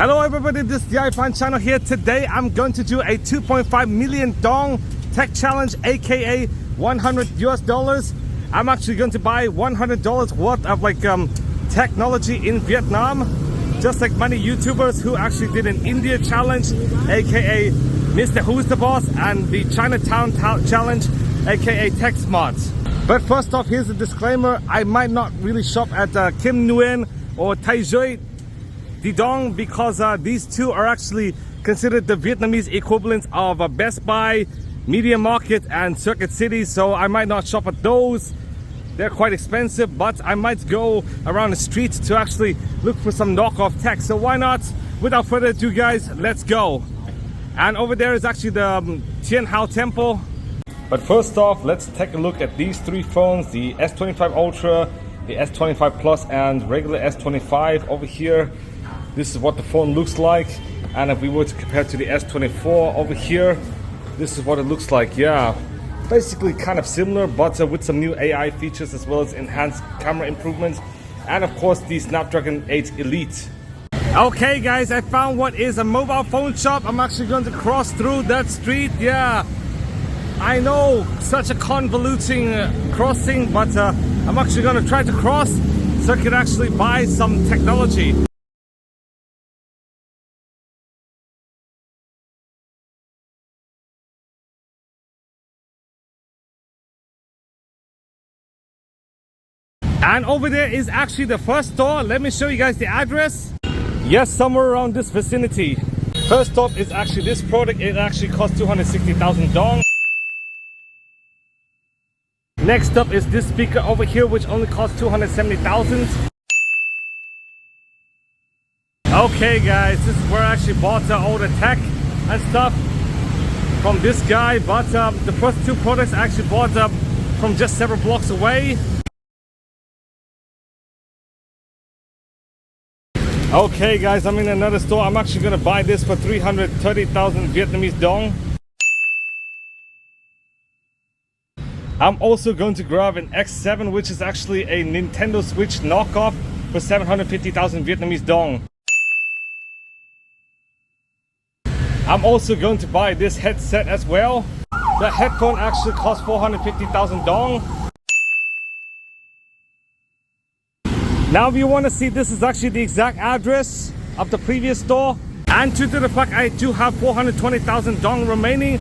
Hello everybody, this is the iPhone channel here. Today I'm going to do a 2.5 million dong tech challenge, aka $100. I'm actually going to buy $100 worth of technology in Vietnam, just like many YouTubers who actually did an India challenge, aka Mr. Who's the Boss, and the Chinatown challenge, aka Tech Smarts. But first off, here's a disclaimer: I might not really shop at Kim Nguyen or Tai Duy Dong, because these two are actually considered the Vietnamese equivalents of Best Buy, Media Market and Circuit City, so I might not shop at those. They're quite expensive, but I might go around the streets to actually look for some knockoff tech. So why not? Without further ado, guys, let's go. And over there is actually the Tien Hao Temple. But first off, let's take a look at these three phones: the S25 Ultra, the S25 Plus and regular S25 over here. This is what the phone looks like, and if we were to compare to the S24 over here, this is what it looks like. Yeah, basically kind of similar, but with some new AI features as well as enhanced camera improvements, and of course the Snapdragon 8 Elite. Okay guys, I found what is a mobile phone shop. I'm actually going to cross through that street. Yeah, I know, such a convoluting crossing, but I'm actually going to try to cross so I can actually buy some technology. And over there is actually the first store. Let me show you guys the address. Yes, somewhere around this vicinity. First off is actually this product. It actually costs 260,000 dong. Next up is this speaker over here, which only costs 270,000. Okay guys, this is where I actually bought all the tech and stuff from this guy. But the first two products I actually bought from just several blocks away. Okay guys, I'm in another store. I'm actually gonna buy this for 330,000 Vietnamese dong. I'm also going to grab an X7, which is actually a Nintendo Switch knockoff, for 750,000 Vietnamese dong. I'm also going to buy this headset as well. The headphone actually costs 450,000 dong. Now if you want to see, this is actually the exact address of the previous store. And due to the fact I do have 420,000 dong remaining.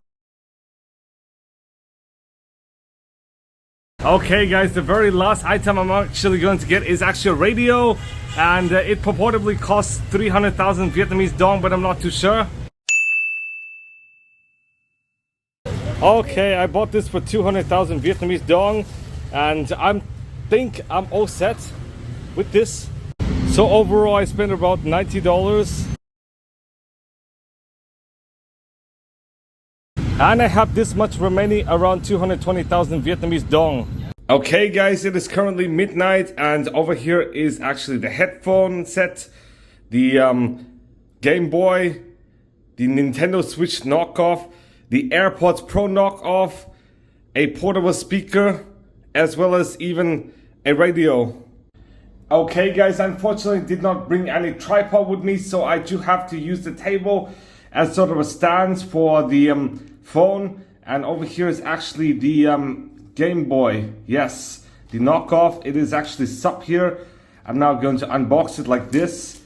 Okay guys, the very last item I'm actually going to get is actually a radio. And it purportedly costs 300,000 Vietnamese dong, but I'm not too sure. Okay, I bought this for 200,000 Vietnamese dong. And I think I'm all set with this. So overall I spent about $90, and I have this much remaining, around 220,000 Vietnamese dong. Okay guys, it is currently midnight, and over here is actually the headphone set, the Game Boy, the Nintendo Switch knockoff, the AirPods Pro knockoff, a portable speaker, as well as even a radio. Okay guys, unfortunately did not bring any tripod with me, so I do have to use the table as sort of a stand for the phone. And over here is actually the Game Boy. Yes, the knockoff. It is actually Sup here. I'm now going to unbox it like this.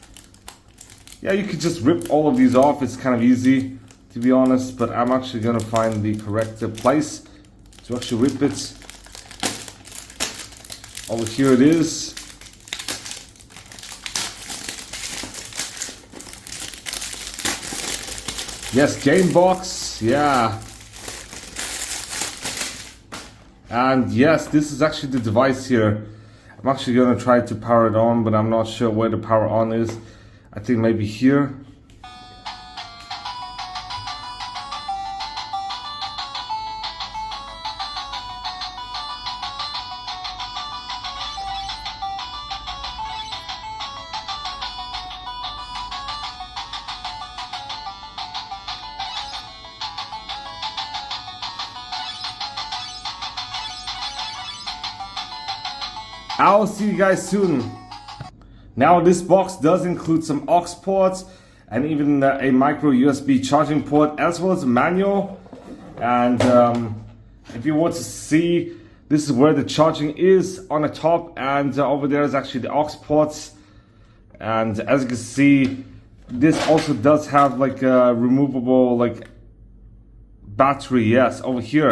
Yeah, you could just rip all of these off. It's kind of easy, to be honest, but I'm actually going to find the correct place to actually rip it. Over here it is. Yes, Gamebox, yeah. And yes, this is actually the device here. I'm actually going to try to power it on, but I'm not sure where the power on is. I think maybe here. I'll see you guys soon. Now this box does include some aux ports and even a micro USB charging port, as well as a manual. And if you want to see, this is where the charging is on the top, and over there is actually the aux ports. And as you can see, this also does have like a removable like battery, yes, over here.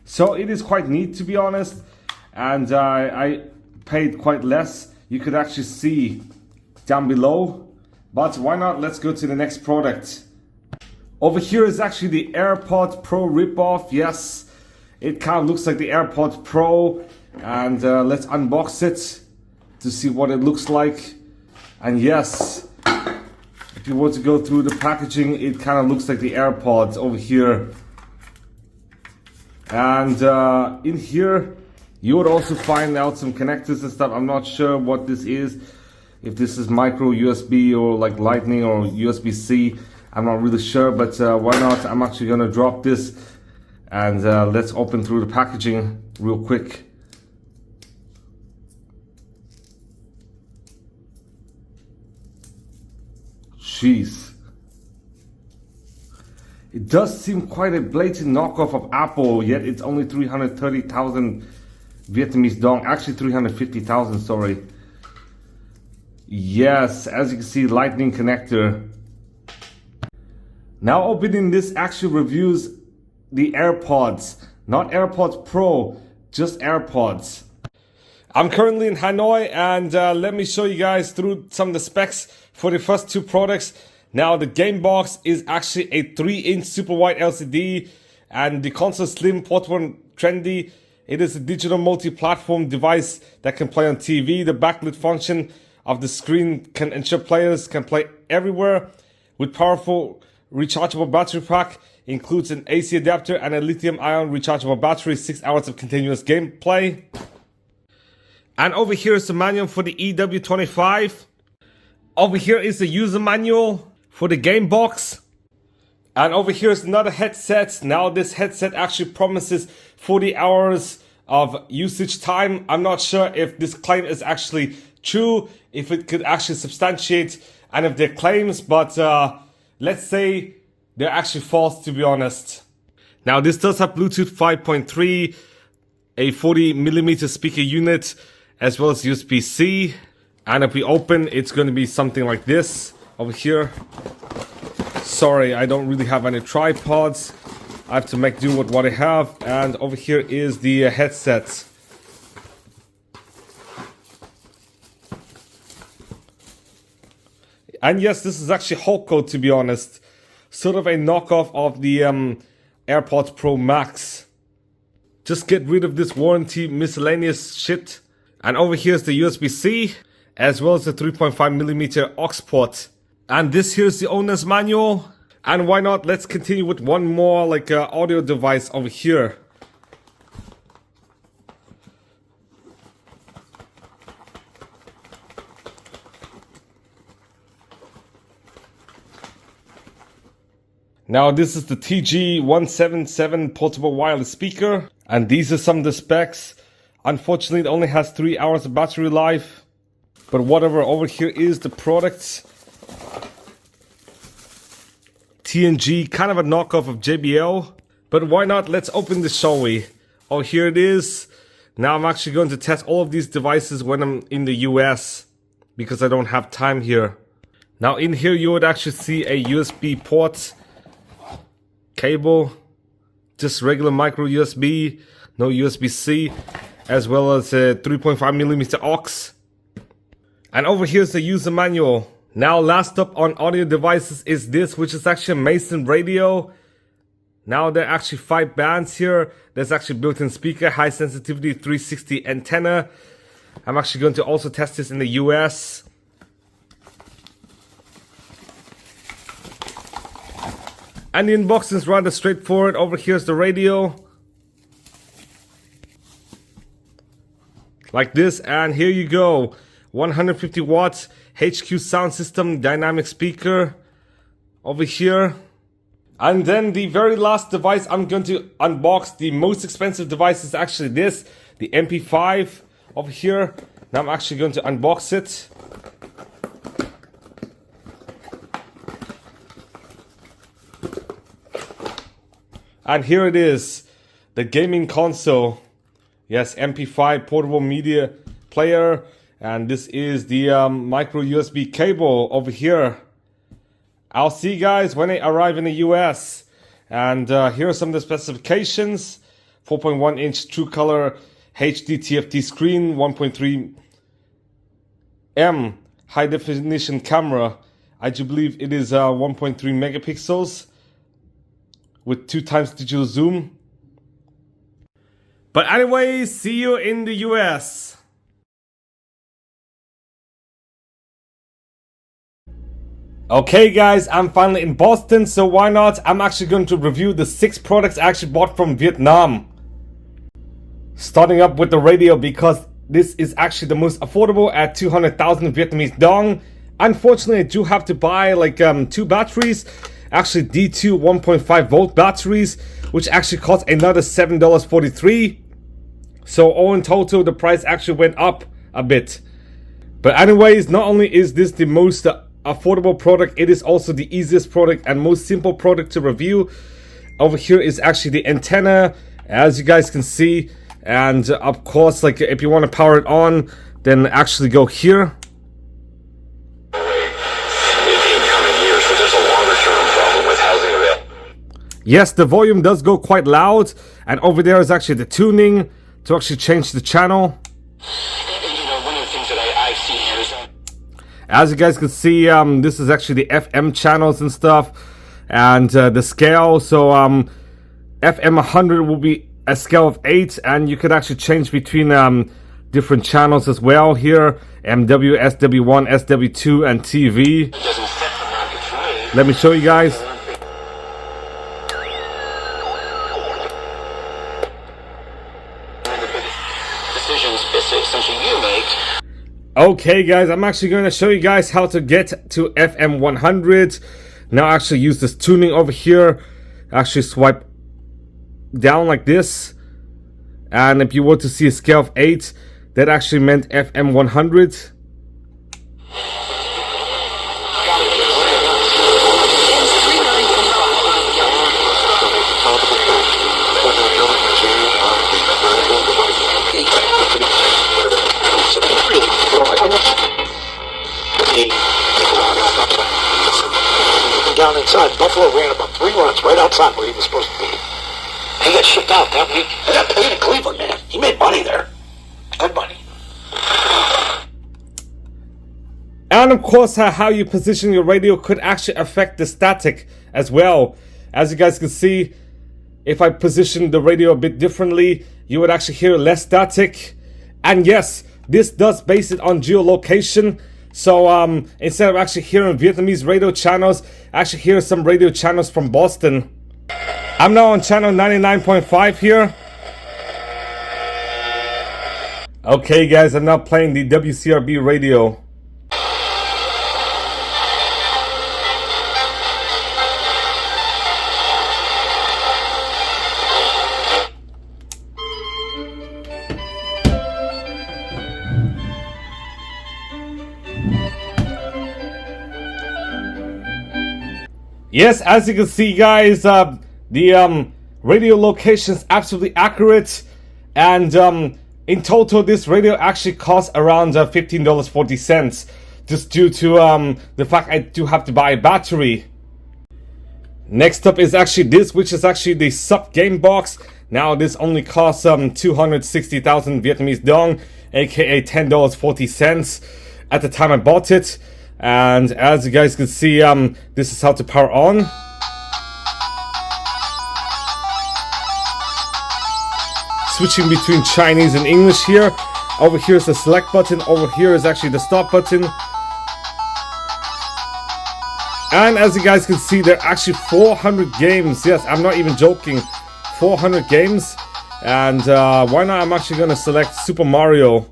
So it is quite neat, to be honest, and I paid quite less. You could actually see down below, but why not? Let's go to the next product. Over here is actually the AirPods Pro ripoff. Yes, it kind of looks like the AirPods Pro, and let's unbox it to see what it looks like. And yes, if you want to go through the packaging, it kind of looks like the AirPods over here. And in here, you would also find out some connectors and stuff. I'm not sure what this is, if this is micro USB or like Lightning or USB-C. I'm not really sure, but why not? I'm actually gonna drop this, and let's open through the packaging real quick. Jeez. It does seem quite a blatant knockoff of Apple, yet it's only 330,000 Vietnamese dong. Actually 350,000, sorry. Yes, as you can see, lightning connector. Now opening this actually reviews the AirPods, not AirPods Pro, just AirPods. I'm currently in Hanoi, and let me show you guys through some of the specs for the first two products. Now the Gamebox is actually a 3-inch super wide LCD, and the console slim, portable and trendy. It is a digital multi-platform device that can play on TV. The backlit function of the screen can ensure players can play everywhere. With powerful rechargeable battery pack, includes an AC adapter and a lithium-ion rechargeable battery, 6 hours of continuous gameplay. And over here is the manual for the EW25. Over here is the user manual for the Gamebox. And over here is another headset. Now this headset actually promises 40 hours of usage time. I'm not sure if this claim is actually true, if it could actually substantiate any of their claims, but let's say they're actually false, to be honest. Now this does have Bluetooth 5.3, a 40mm speaker unit, as well as USB-C. And if we open, it's going to be something like this over here. Sorry, I don't really have any tripods. I have to make do with what I have. And over here is the headset. And yes, this is actually Hoco, to be honest. Sort of a knockoff of the AirPods Pro Max. Just get rid of this warranty miscellaneous shit. And over here is the USB-C, as well as the 3.5mm aux port. And this here's the owner's manual. And why not? Let's continue with one more like audio device over here. Now this is the TG177 portable wireless speaker, and these are some of the specs. Unfortunately, it only has 3 hours of battery life, but whatever. Over here is the products. TNG, kind of a knockoff of JBL, but why not? Let's open this, shall we? Oh, here it is. Now I'm actually going to test all of these devices when I'm in the US, because I don't have time here. Now in here you would actually see a USB port, cable, just regular micro USB, no USB-C, as well as a 3.5mm aux. And over here is the user manual. Now last up on audio devices is this, which is actually a Mason radio. Now there are actually 5 bands here. There's actually built-in speaker, high sensitivity 360 antenna. I'm actually going to also test this in the US. And the unboxing is rather straightforward. Over here is the radio. Like this, and here you go. 150 watts HQ sound system, dynamic speaker over here. And then the very last device I'm going to unbox, the most expensive device, is actually this, the MP5 over here. Now I'm actually going to unbox it. And here it is, the gaming console. Yes, MP5 portable media player. And this is the micro USB cable over here. I'll see you guys when I arrive in the US. And here are some of the specifications. 4.1 inch true color HD TFT screen, 1.3 M high definition camera. I do believe it is 1.3 megapixels with 2x digital zoom. But anyway, see you in the US. Okay guys, I'm finally in Boston, so why not? I'm actually going to review the 6 products I actually bought from Vietnam. Starting up with the radio, because this is actually the most affordable at 200,000 Vietnamese dong. Unfortunately, I do have to buy like 2 batteries. Actually D2 1.5 volt batteries, which actually cost another $7.43. So all in total, the price actually went up a bit. But anyways, not only is this the most affordable product, it is also the easiest product and most simple product to review. Over here is actually the antenna, as you guys can see. And of course, like if you want to power it on, then actually go here. Yes, the volume does go quite loud, and over there is actually the tuning to actually change the channel. As you guys can see, this is actually the FM channels and stuff, and the scale. So FM 100 will be a scale of 8, and you could actually change between different channels as well here. MW, SW1, SW2, and TV. Let me show you guys. Okay guys, I'm actually going to show you guys how to get to FM 100. Now actually use this tuning over here. Actually swipe down like this. And if you were to see a scale of 8, that actually meant FM 100. Down inside, Buffalo ran about 3 runs right outside where he was supposed to be. He got shipped out that week. And that paid in Cleveland, man. He made money there. Good money. And of course, how you position your radio could actually affect the static as well. As you guys can see, if I position the radio a bit differently, you would actually hear less static. And yes, this does base it on geolocation. So instead of actually hearing Vietnamese radio channels, I actually hear some radio channels from Boston. I'm now on channel 99.5 here. Okay guys, I'm now playing the WCRB radio. Yes, as you can see guys, the radio location is absolutely accurate, and in total this radio actually costs around $15.40, just due to the fact I do have to buy a battery. Next up is actually this, which is actually the Sup Gamebox. Now this only costs 260,000 Vietnamese dong, aka $10.40 at the time I bought it. And as you guys can see, this is how to power on. Switching between Chinese and English here. Over here is the select button. Over here is actually the stop button. And as you guys can see, there are actually 400 games. Yes, I'm not even joking. 400 games. And why not? I'm actually going to select Super Mario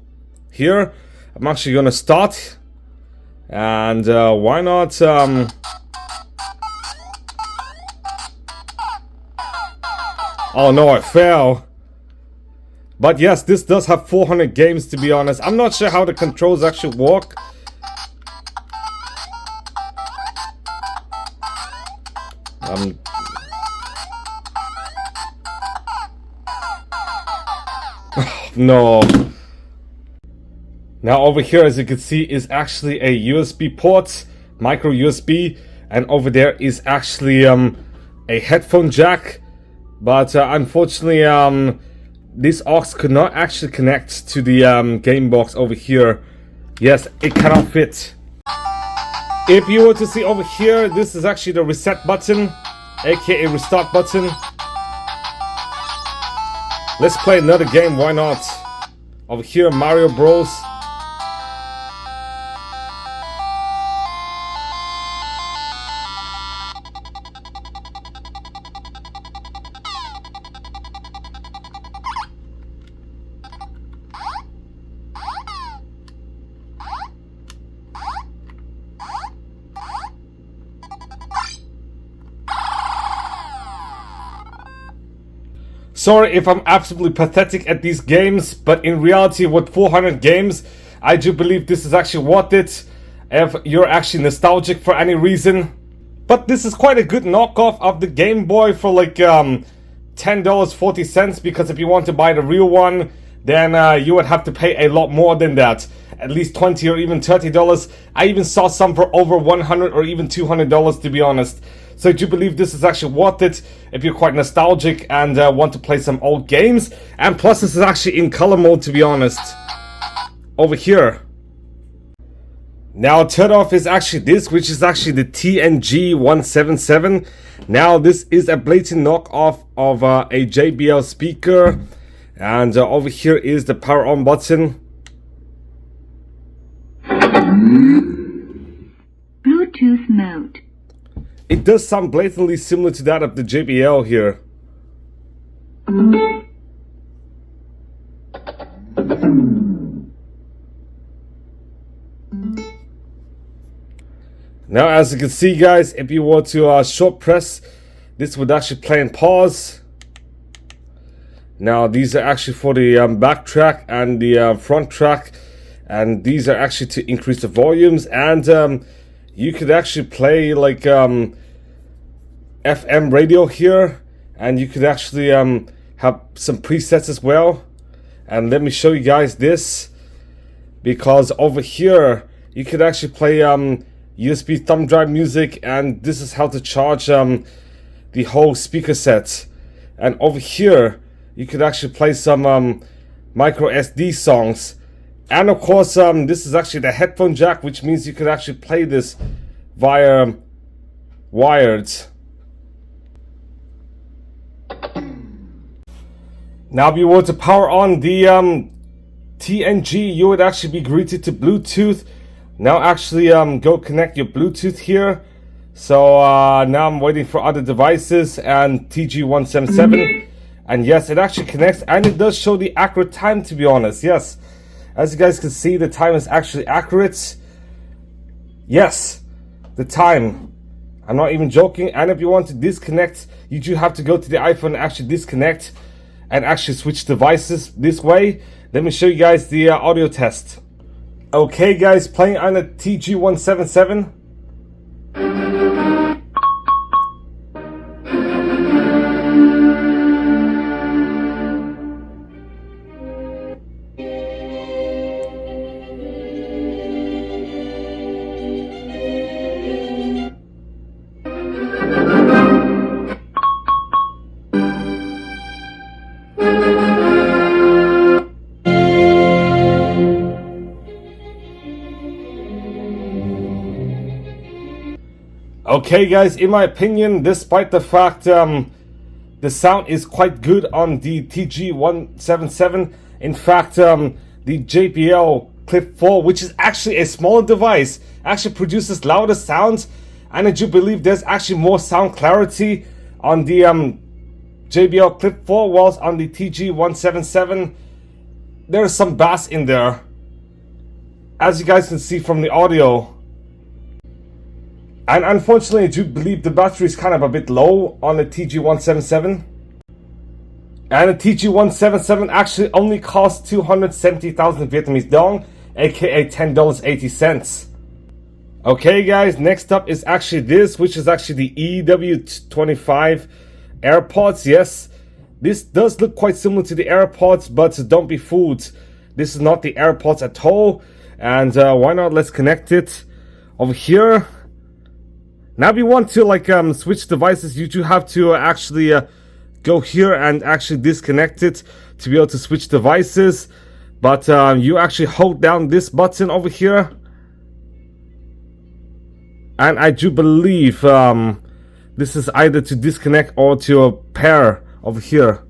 here. I'm actually going to start. And why not oh no, I fell. But yes, this does have 400 games, to be honest. I'm not sure how the controls actually work. no. Now over here, as you can see, is actually a USB port, micro USB, and over there is actually a headphone jack. But unfortunately, this aux could not actually connect to the game box over here. Yes, it cannot fit. If you were to see over here, this is actually the reset button, aka restart button. Let's play another game, why not? Over here, Mario Bros. Sorry if I'm absolutely pathetic at these games, but in reality with 400 games, I do believe this is actually worth it if you're actually nostalgic for any reason. But this is quite a good knockoff of the Game Boy for like $10.40, because if you want to buy the real one, then you would have to pay a lot more than that. At least $20 or even $30. I even saw some for over $100 or even $200, to be honest. So I do believe this is actually worth it if you're quite nostalgic and want to play some old games. And plus this is actually in color mode, to be honest. Over here. Now third off is actually this, which is actually the TNG 177. Now this is a blatant knockoff of a JBL speaker. And over here is the power on button. Bluetooth mode. It does sound blatantly similar to that of the JBL here. Now as you can see guys, if you were to short press, this would actually play and pause. Now these are actually for the back track and the front track, and these are actually to increase the volumes, and you could actually play like FM radio here, and you could actually have some presets as well. And let me show you guys this, because over here you could actually play USB thumb drive music, and this is how to charge the whole speaker set. And over here you could actually play some micro SD songs. And of course this is actually the headphone jack, which means you could actually play this via wired. Now if you were to power on the TNG, you would actually be greeted to Bluetooth. Now actually go connect your Bluetooth here. So now I'm waiting for other devices and TG177. And yes, it actually connects, and it does show the accurate time, to be honest. Yes, as you guys can see, the time is actually accurate. Yes, the time. I'm not even joking. And if you want to disconnect, you do have to go to the iPhone and actually disconnect and actually switch devices this way. Let me show you guys the audio test. Okay guys, playing on a TG177. Okay guys, in my opinion, despite the fact the sound is quite good on the TG177, in fact the JBL Clip 4, which is actually a smaller device, actually produces louder sounds, and I do believe there's actually more sound clarity on the JBL Clip 4, whilst on the TG177 there's some bass in there, as you guys can see from the audio. And unfortunately, I do believe the battery is kind of a bit low on the TG177. And the TG177 actually only costs 270,000 Vietnamese dong, aka $10.80. Okay guys, next up is actually this, which is actually the EW25 AirPods. Yes, This does look quite similar to the AirPods, but don't be fooled. This is not the AirPods at all. And why not? Let's connect it over here. Now, if you want to like switch devices, you do have to actually go here and actually disconnect it to be able to switch devices. But you actually hold down this button over here. And I do believe this is either to disconnect or to pair over here.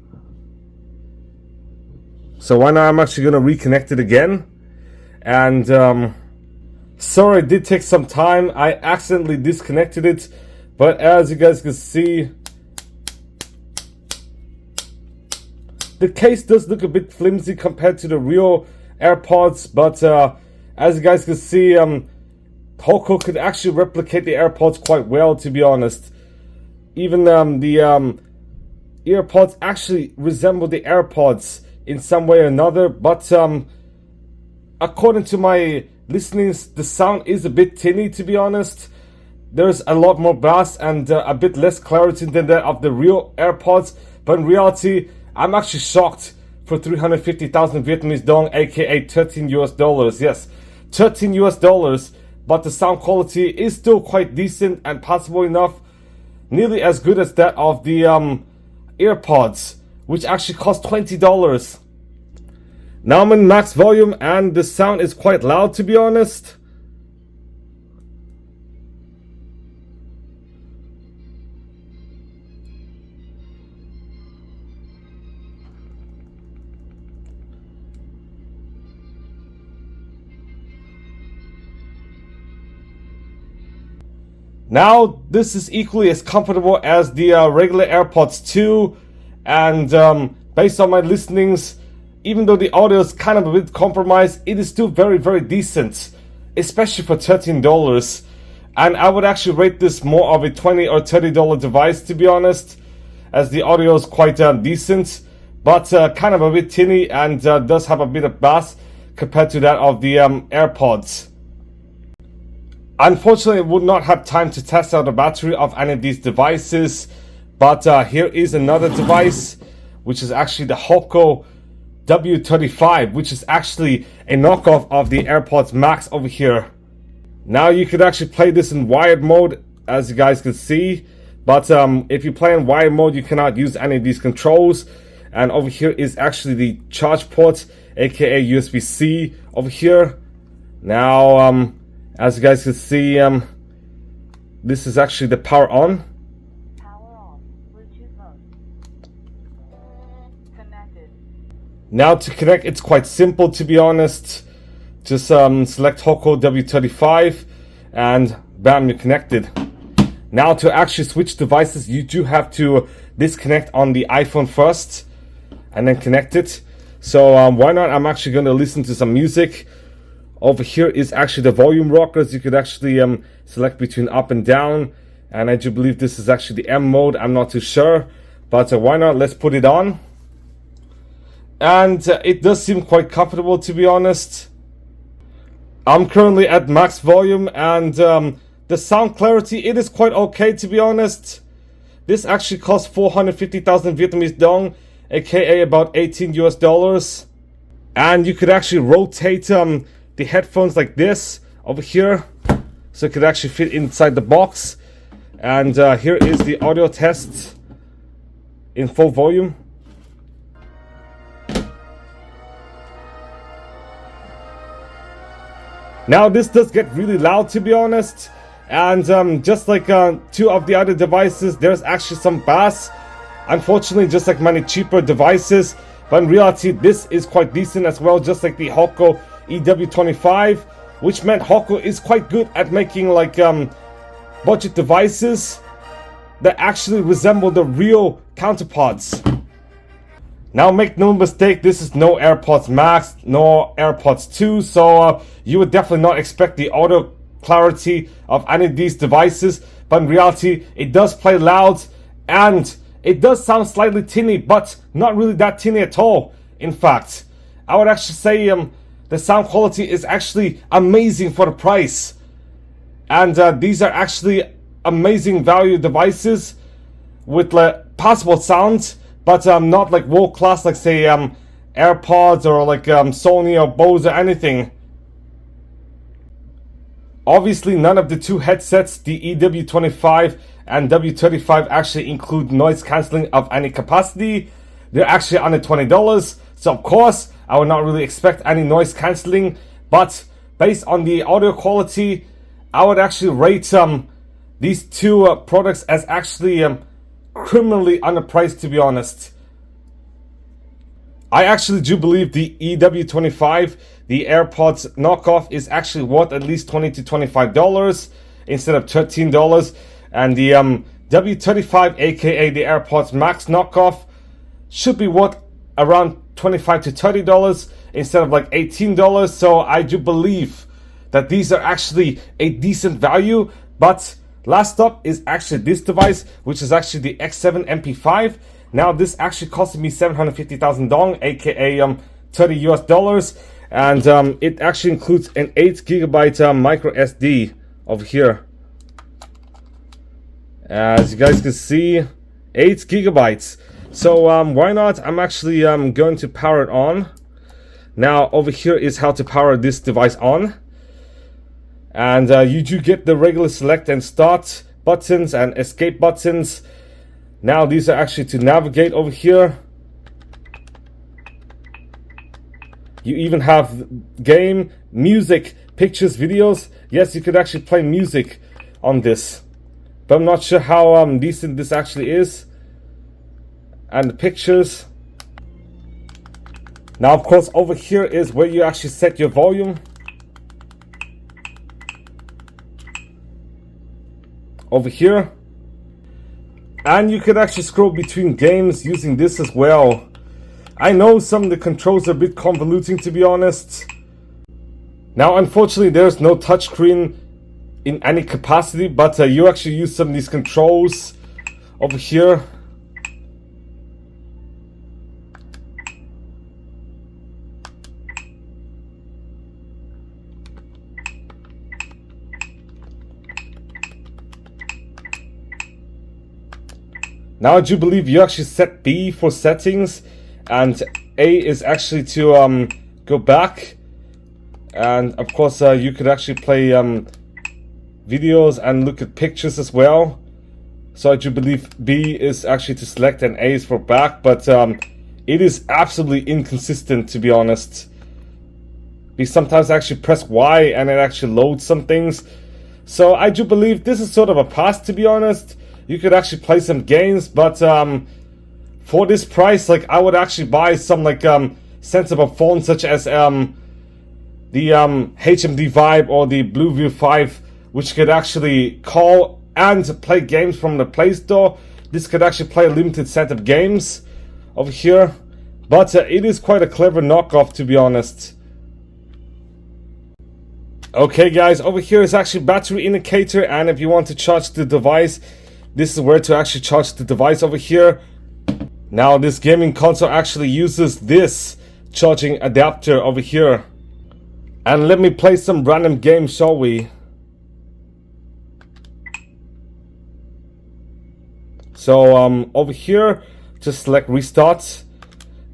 So why not? I'm actually going to reconnect it again. And sorry, it did take some time. I accidentally disconnected it. But as you guys can see, the case does look a bit flimsy compared to the real AirPods. But as you guys can see, Hoco could actually replicate the AirPods quite well, to be honest. Even the AirPods actually resemble the AirPods in some way or another, but according to my listenings, the sound is a bit tinny, to be honest. There's a lot more bass and a bit less clarity than that of the real AirPods, but in reality, I'm actually shocked for 350,000 Vietnamese dong, aka $13 US. Yes, $13 US, but the sound quality is still quite decent and passable enough. Nearly as good as that of the AirPods, which actually cost $20. Now I'm in max volume and the sound is quite loud, to be honest. Now, this is equally as comfortable as the regular AirPods 2, and based on my listenings, even though the audio is kind of a bit compromised, it is still very, very decent, especially for $13. And I would actually rate this more of a $20 or $30 device, to be honest, as the audio is quite decent, but kind of a bit tinny and does have a bit of bass compared to that of the AirPods. Unfortunately, I would not have time to test out the battery of any of these devices, but here is another device, which is actually the Hoco W35, which is actually a knockoff of the AirPods Max over here. Now you could actually play this in wired mode, as you guys can see, but if you play in wired mode, you cannot use any of these controls. And over here is actually the charge port, aka USB-C over here. Now, as you guys can see, this is actually the power on. Bluetooth mode. Connected. Now to connect, it's quite simple, to be honest. Just select Hoco W35 and bam, you're connected. Now to actually switch devices, you do have to disconnect on the iPhone first and then connect it. So why not? I'm actually going to listen to some music. Over here is actually the volume rockers. You could actually select between up and down. And I do believe this is actually the M mode. I'm not too sure. But why not? Let's put it on. And it does seem quite comfortable, to be honest. I'm currently at max volume. And the sound clarity, it is quite okay, to be honest. This actually costs 450,000 Vietnamese dong, aka about $18 US. And you could actually rotate the headphones like this over here, so it could actually fit inside the box. And here is the audio test in full volume. Now this does get really loud, to be honest, and just like two of the other devices, there's actually some bass, unfortunately, just like many cheaper devices. But in reality, this is quite decent as well, just like the Hoco EW25, which meant Hoco is quite good at making like budget devices that actually resemble the real counterparts. Now make no mistake, this is no AirPods Max, nor AirPods 2, so you would definitely not expect the audio clarity of any of these devices, but in reality it does play loud and it does sound slightly tinny, but not really that tinny at all. In fact, I would actually say the sound quality is actually amazing for the price. And these are actually amazing value devices with passable sound, but not like world class, like say AirPods or like Sony or Bose or anything. Obviously, none of the two headsets, the EW25 and W35, actually include noise cancelling of any capacity. They're actually under $20, so of course I would not really expect any noise cancelling, but based on the audio quality, I would actually rate these two products as actually criminally underpriced, to be honest. I actually do believe the EW25, the AirPods knockoff, is actually worth at least $20 to $25 instead of $13. And the W35, aka the AirPods Max knockoff, should be worth around $25 to $30 instead of like $18. So I do believe that these are actually a decent value. But last up is actually this device, which is actually the X7 MP5. Now this actually costed me 750,000 dong, aka $30 US, and it actually includes an 8GB micro SD over here. As you guys can see, 8GB. So why not? I'm actually going to power it on. Now over here is how to power this device on, and you do get the regular select and start buttons and escape buttons. Now these are actually to navigate over here. You even have game, music, pictures, videos. Yes, you could actually play music on this, but I'm not sure how decent this actually is. And the pictures. Now of course over here is where you actually set your volume. Over here. And you could actually scroll between games using this as well. I know some of the controls are a bit convoluting, to be honest. Now unfortunately there's no touchscreen in any capacity, but you actually use some of these controls over here. Now I do believe you actually set B for settings, and A is actually to go back, and of course you could actually play videos and look at pictures as well. So I do believe B is actually to select and A is for back, but it is absolutely inconsistent, to be honest. We sometimes actually press Y and it actually loads some things. So I do believe this is sort of a pass, to be honest. You could actually play some games, but for this price, like I would actually buy some like sensible phones such as the HMD Vibe or the Blueview 5, which could actually call and play games from the Play Store. This could actually play a limited set of games over here, but it is quite a clever knockoff, to be honest. Okay guys, over here is actually battery indicator, and if you want to charge the device, this is where to actually charge the device over here. Now this gaming console actually uses this charging adapter over here. And let me play some random games, shall we? So over here, just select restart,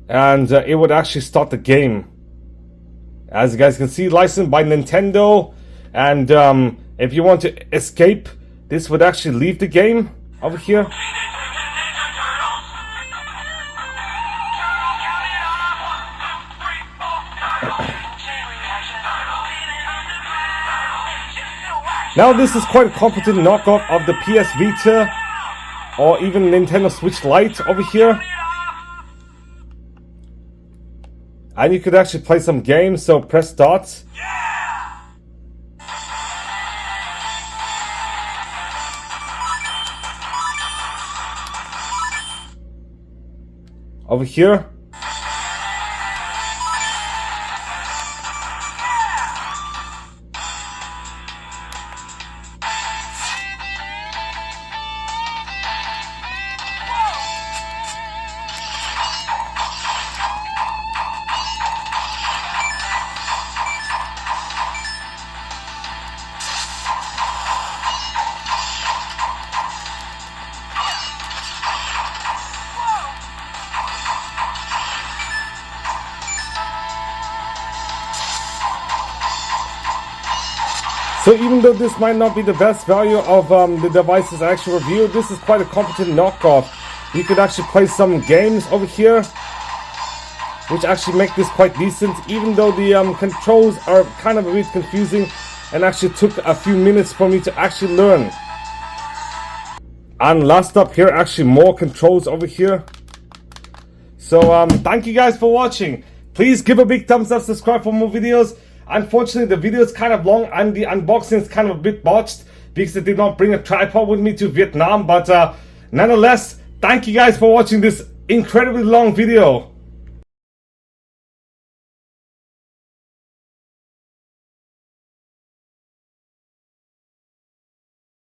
and it would actually start the game. As you guys can see, licensed by Nintendo, and if you want to escape, this would actually leave the game over here. Now this is quite a competent knockoff of the PS Vita or even Nintendo Switch Lite over here. And you could actually play some games, so press start. Over here. So even though this might not be the best value of the device's actual review, this is quite a competent knockoff. You could actually play some games over here, which actually make this quite decent, even though the controls are kind of a bit confusing and actually took a few minutes for me to actually learn. And last up here, actually more controls over here. So thank you guys for watching. Please give a big thumbs up, subscribe for more videos. Unfortunately, the video is kind of long and the unboxing is kind of a bit botched because I did not bring a tripod with me to Vietnam. But nonetheless, thank you guys for watching this incredibly long video.